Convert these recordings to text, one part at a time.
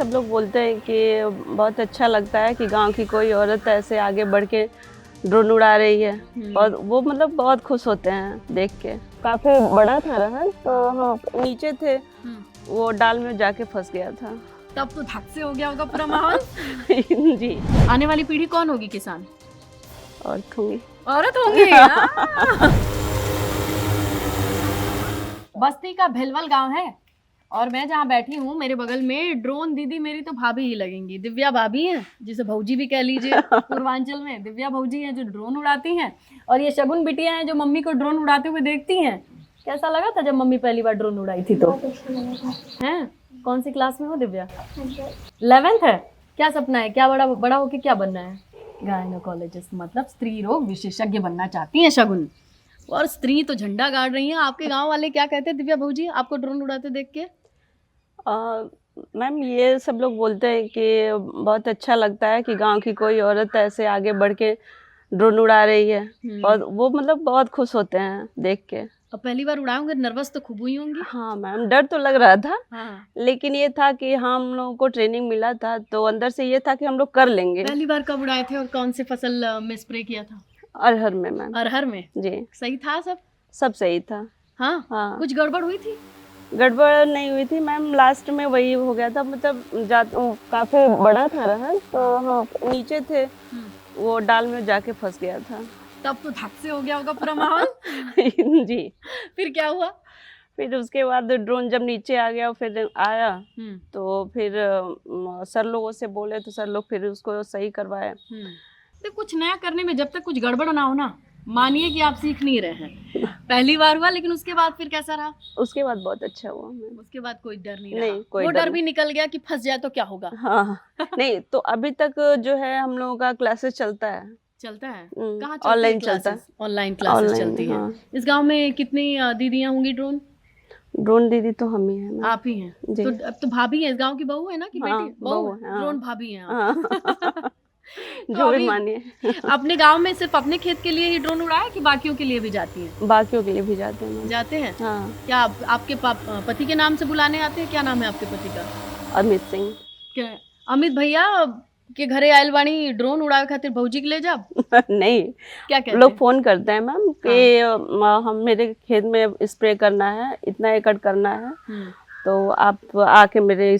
सब लोग बोलते हैं कि बहुत अच्छा लगता है कि गांव की कोई औरत ऐसे आगे बढ़ के ड्रोन उड़ा रही है और वो मतलब बहुत खुश होते हैं देख के। काफी बड़ा था रहन, तो हम नीचे थे, वो डाल में जाके फंस गया था। तब तो धक से हो गया होगा पूरा माहौल। जी। आने वाली पीढ़ी कौन होगी किसान? औरत होंगी। औरत होंगी। हाँ। बस्ती का भिलवल गांव है और मैं जहाँ बैठी हूँ मेरे बगल में ड्रोन दीदी मेरी तो भाभी ही लगेंगी। दिव्या भाभी हैं, जिसे भौजी भी कह लीजिए। पूर्वांचल में दिव्या भौजी हैं जो ड्रोन उड़ाती हैं, और ये शगुन बिटिया हैं जो मम्मी को ड्रोन उड़ाते हुए देखती हैं। कैसा लगा था जब मम्मी पहली बार ड्रोन उड़ाई थी? तो हैं, कौन सी क्लास में हो दिव्या? 11th है। क्या सपना है, क्या बड़ा होके क्या बनना है? गायनोकोलॉजिस्ट, मतलब स्त्री रोग विशेषज्ञ बनना चाहती हैं शगुन। और स्त्री तो झंडा गाड़ रही हैं। आपके गांव वाले क्या कहते हैं दिव्या भौजी आपको ड्रोन उड़ाते देख के? मैम, ये सब लोग बोलते हैं कि बहुत अच्छा लगता है कि गांव की कोई औरत ऐसे आगे बढ़ के ड्रोन उड़ा रही है और वो मतलब बहुत खुश होते हैं देख के। अब पहली बार उड़ाए होंगे, नर्वस तो खूब हुई होंगी। हाँ मैम, डर तो लग रहा था। हाँ। लेकिन ये था कि हम लोगों को ट्रेनिंग मिला था, तो अंदर से ये था कि हम लोग कर लेंगे। पहली बार कब उड़ाए थे और कौन से फसल में स्प्रे किया था? अरहर में मैम। अरहर में? जी। सही था सब? सब सही था। हाँ? हाँ। कुछ गड़बड़ हुई थी? गड़बड़ नहीं हुई थी मैम, लास्ट में वही हो गया था, मतलब काफी बड़ा था रहन, तो हम नीचे थे, वो डाल में जाके फंस गया था। तब तो धक से हो गया होगा पूरा माहौल। जी। फिर क्या हुआ? फिर उसके बाद ड्रोन जब नीचे आ गया, फिर आया, तो फिर सर लोगों से बोले तो सर लोग फिर उसको सही करवाए। तो कुछ नया करने में जब तक कुछ गड़बड़ ना हो ना, मानिए कि आप सीख नहीं रहे हैं। पहली बार हुआ, लेकिन उसके बाद फिर कैसा रहा? उसके बाद बहुत अच्छा हुआ। उसके बाद कोई डर नहीं नहीं, रहा? कोई वो डर डर भी निकल गया कि फंस जाए तो क्या होगा? हाँ। नहीं तो अभी तक जो है हम लोगों का क्लासेस चलता है। चलता है? कहाँ चलती है? ऑनलाइन चलता है। ऑनलाइन क्लासेस चलती हैं। हाँ। इस गांव में कितनी दीदियां होंगी ड्रोन? ड्रोन दीदी तो हम ही हैं। आप ही हैं? तो अब तो भाभी है, इस गांव की बहू है ना कि हाँ, बेटी? बहू है। हाँ। ड्रोन भाभी हैं हाँ। आप। जो भी मानिए। अपने गांव में सिर्फ अपने खेत के लिए ही ड्रोन उड़ाया कि बाकियों के लिए भी जाती हैं? बाकियों के लिए भी जाते हैं। जाते हैं? हाँ। क्या आपके पति के नाम से बुलाने आते हैं? क्या नाम है आपके पति का? अमित सिंह। क्या अमित भैया के घरे आयल बानी ड्रोन उड़ावे खातिर भौजी के ले जा? नहीं, क्या कहते लोग हैं? फोन करते हैं मैम कि हम मेरे खेत में स्प्रे करना है, इतना एकड़ करना है, तो आप आके मेरे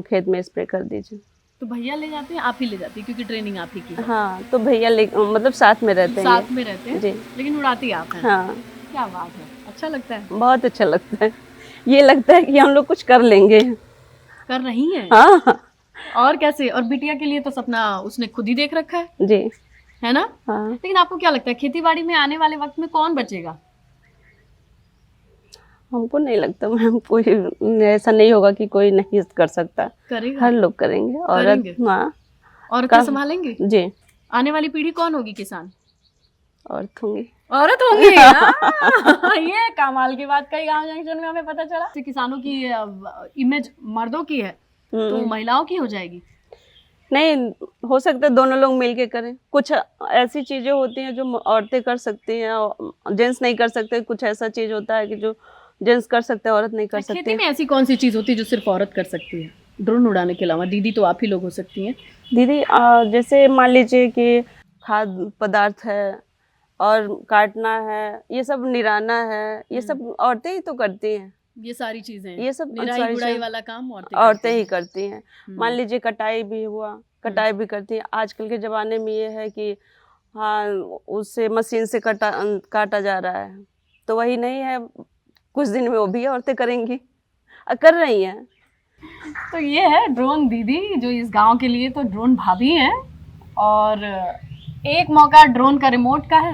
खेत में स्प्रे कर दीजिए। तो भैया ले जाते हैं, आप ही ले जाती है क्योंकि ट्रेनिंग आप ही की है? हाँ, तो भैया मतलब साथ में रहते हैं। साथ में रहते हैं जी। लेकिन उड़ाती आप हैं? हाँ। क्या बात है, अच्छा लगता है। बहुत अच्छा लगता है, ये लगता है कि हम लोग कुछ कर लेंगे। कर रही हैं? हाँ। और कैसे? और बिटिया के लिए तो सपना उसने खुद ही देख रखा है। जी। है ना? हाँ। लेकिन आपको क्या लगता है खेती बाड़ी में आने वाले वक्त में कौन बचेगा? हमको नहीं लगता मैम, कोई ऐसा नहीं होगा कि कोई नहीं कर सकता। करेगा? हर लोग करेंगे। औरत, हाँ। औरतें संभालेंगी? जी। आने वाली पीढ़ी कौन होगी किसान? औरत होंगी। औरत होंगी। हाँ। ये कमाल की बात कही, गांव जंक्शन में हमें पता चला। किसानों की इमेज मर्दों की है, तो महिलाओं की हो जाएगी? नहीं, हो सकता है दोनों लोग मिलके करें। कुछ ऐसी चीजें होती हैं जो औरतें कर सकती हैं, जेंट्स नहीं कर सकते। कुछ ऐसा चीज होता है कि जो जेंट्स कर सकते हैं, औरत नहीं कर सकती। खेती में ऐसी कौन सी चीज होती है जो सिर्फ औरत कर सकती है ड्रोन उड़ाने के अलावा? दीदी तो आप ही लोग हो सकती हैं। दीदी जैसे मान लीजिए कि खाद्य पदार्थ है और काटना है, ये सब निराना है, ये सब औरतें ही तो करती हैं। ये सारी चीजें, ये सब निराई गुड़ाई वाला काम औरतें ही करती हैं। मान लीजिए कटाई भी हुआ, कटाई भी करती हैं। आजकल के ज़माने में ये है कि हाँ, उससे मशीन से काटा जा रहा है, तो वही नहीं है, कुछ दिन में वो भी औरतें करेंगी, कर रही हैं। तो ये है ड्रोन दीदी जो इस गांव के लिए तो ड्रोन भाभी हैं। और एक मौका ड्रोन का रिमोट का है,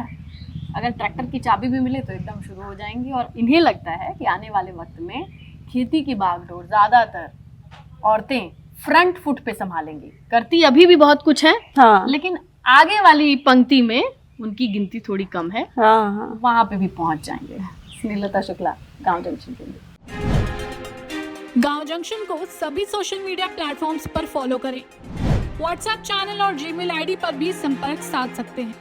अगर ट्रैक्टर की चाबी भी मिले तो एकदम शुरू हो जाएंगी। और इन्हें लगता है कि आने वाले वक्त में खेती की बागडोर ज़्यादातर औरतें फ्रंट फुट पे संभालेंगी। करती अभी भी बहुत कुछ है। हाँ। लेकिन आगे वाली पंक्ति में उनकी गिनती थोड़ी कम है। हाँ, हाँ। वहां पे भी पहुंच जाएंगे। स्नेहलता शुक्ला, गांव जंक्शन के लिए। गांव जंक्शन को सभी सोशल मीडिया प्लेटफॉर्म्स पर फॉलो करें। व्हाट्सएप चैनल और जीमेल आईडी पर भी संपर्क साध सकते हैं।